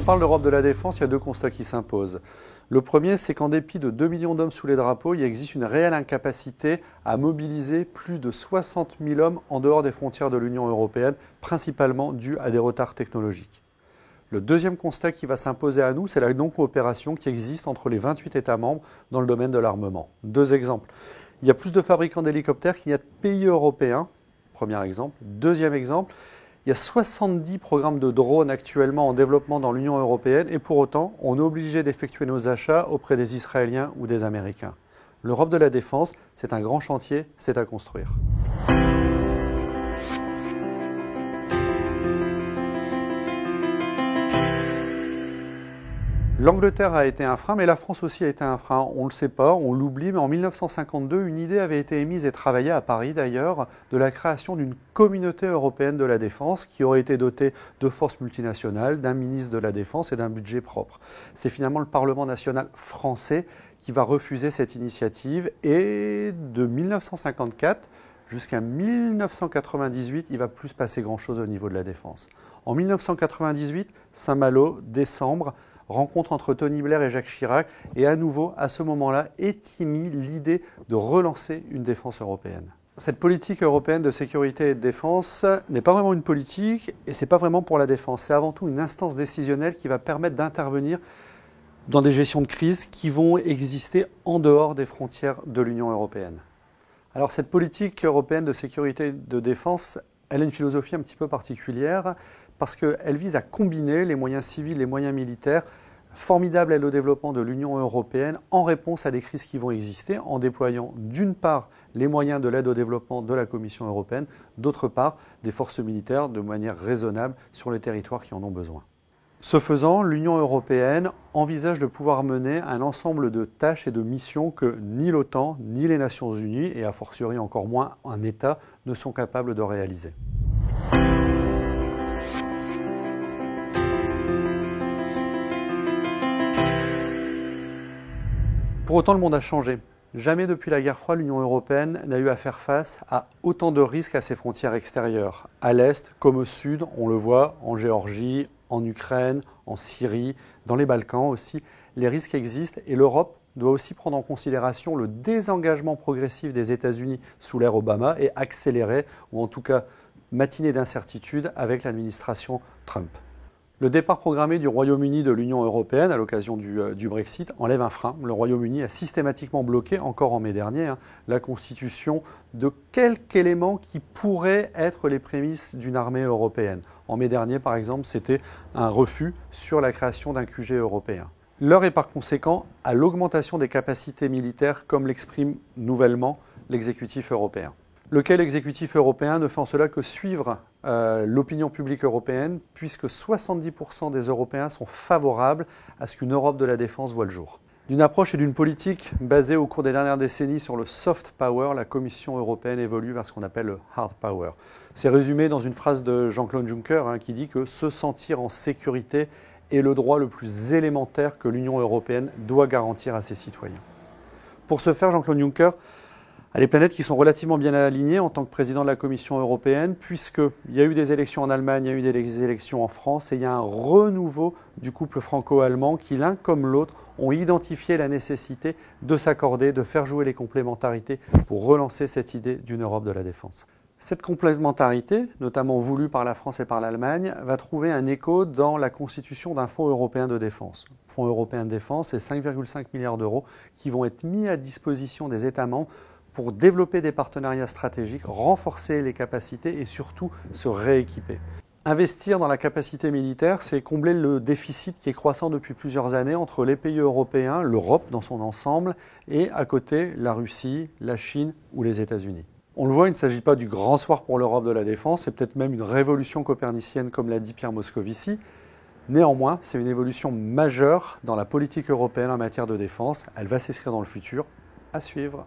parle d'Europe de la défense, il y a deux constats qui s'imposent. Le premier, c'est qu'en dépit de 2 millions d'hommes sous les drapeaux, il existe une réelle incapacité à mobiliser plus de 60 000 hommes en dehors des frontières de l'Union européenne, principalement dû à des retards technologiques. Le deuxième constat qui va s'imposer à nous, c'est la non-coopération qui existe entre les 28 États membres dans le domaine de l'armement. Deux exemples. Il y a plus de fabricants d'hélicoptères qu'il y a de pays européens, premier exemple. Deuxième exemple, il y a 70 programmes de drones actuellement en développement dans l'Union européenne et pour autant, on est obligé d'effectuer nos achats auprès des Israéliens ou des Américains. L'Europe de la défense, c'est un grand chantier, c'est à construire. L'Angleterre a été un frein, mais la France aussi a été un frein. On ne le sait pas, on l'oublie, mais en 1952, une idée avait été émise et travaillée à Paris d'ailleurs, de la création d'une communauté européenne de la défense qui aurait été dotée de forces multinationales, d'un ministre de la Défense et d'un budget propre. C'est finalement le Parlement national français qui va refuser cette initiative et de 1954 jusqu'à 1998, il ne va plus se passer grand-chose au niveau de la défense. En 1998, Saint-Malo, décembre, rencontre entre Tony Blair et Jacques Chirac, et à nouveau, à ce moment-là, est émise l'idée de relancer une défense européenne. Cette politique européenne de sécurité et de défense n'est pas vraiment une politique, et ce n'est pas vraiment pour la défense. C'est avant tout une instance décisionnelle qui va permettre d'intervenir dans des gestions de crise qui vont exister en dehors des frontières de l'Union européenne. Alors cette politique européenne de sécurité et de défense, elle a une philosophie un petit peu particulière, parce qu'elle vise à combiner les moyens civils et les moyens militaires. Formidable est le développement de l'Union européenne en réponse à des crises qui vont exister, en déployant d'une part les moyens de l'aide au développement de la Commission européenne, d'autre part des forces militaires de manière raisonnable sur les territoires qui en ont besoin. Ce faisant, l'Union européenne envisage de pouvoir mener un ensemble de tâches et de missions que ni l'OTAN, ni les Nations unies, et a fortiori encore moins un État, ne sont capables de réaliser. Pour autant, le monde a changé. Jamais depuis la guerre froide, l'Union européenne n'a eu à faire face à autant de risques à ses frontières extérieures. À l'Est comme au Sud, on le voit en Géorgie, en Ukraine, en Syrie, dans les Balkans aussi. Les risques existent et l'Europe doit aussi prendre en considération le désengagement progressif des États-Unis sous l'ère Obama et accélérer, ou en tout cas matiner d'incertitude avec l'administration Trump. Le départ programmé du Royaume-Uni de l'Union européenne à l'occasion du Brexit enlève un frein. Le Royaume-Uni a systématiquement bloqué, encore en mai dernier, la constitution de quelques éléments qui pourraient être les prémices d'une armée européenne. En mai dernier, par exemple, c'était un refus sur la création d'un QG européen. L'heure est par conséquent à l'augmentation des capacités militaires, comme l'exprime nouvellement l'exécutif européen. Lequel exécutif européen ne fait en cela que suivre l'opinion publique européenne, puisque 70% des Européens sont favorables à ce qu'une Europe de la défense voie le jour. D'une approche et d'une politique basée au cours des dernières décennies sur le soft power, la Commission européenne évolue vers ce qu'on appelle le hard power. C'est résumé dans une phrase de Jean-Claude Juncker qui dit que se sentir en sécurité est le droit le plus élémentaire que l'Union européenne doit garantir à ses citoyens. Pour ce faire, Jean-Claude Juncker a des planètes qui sont relativement bien alignées en tant que président de la Commission européenne, puisqu'il y a eu des élections en Allemagne, il y a eu des élections en France, et il y a un renouveau du couple franco-allemand qui, l'un comme l'autre, ont identifié la nécessité de s'accorder, de faire jouer les complémentarités pour relancer cette idée d'une Europe de la défense. Cette complémentarité, notamment voulue par la France et par l'Allemagne, va trouver un écho dans la constitution d'un fonds européen de défense. Le fonds européen de défense, c'est 5,5 milliards d'euros qui vont être mis à disposition des États membres pour développer des partenariats stratégiques, renforcer les capacités et surtout se rééquiper. Investir dans la capacité militaire, c'est combler le déficit qui est croissant depuis plusieurs années entre les pays européens, l'Europe dans son ensemble, et à côté la Russie, la Chine ou les États-Unis. On le voit, il ne s'agit pas du grand soir pour l'Europe de la défense, c'est peut-être même une révolution copernicienne comme l'a dit Pierre Moscovici. Néanmoins, c'est une évolution majeure dans la politique européenne en matière de défense. Elle va s'inscrire dans le futur. À suivre.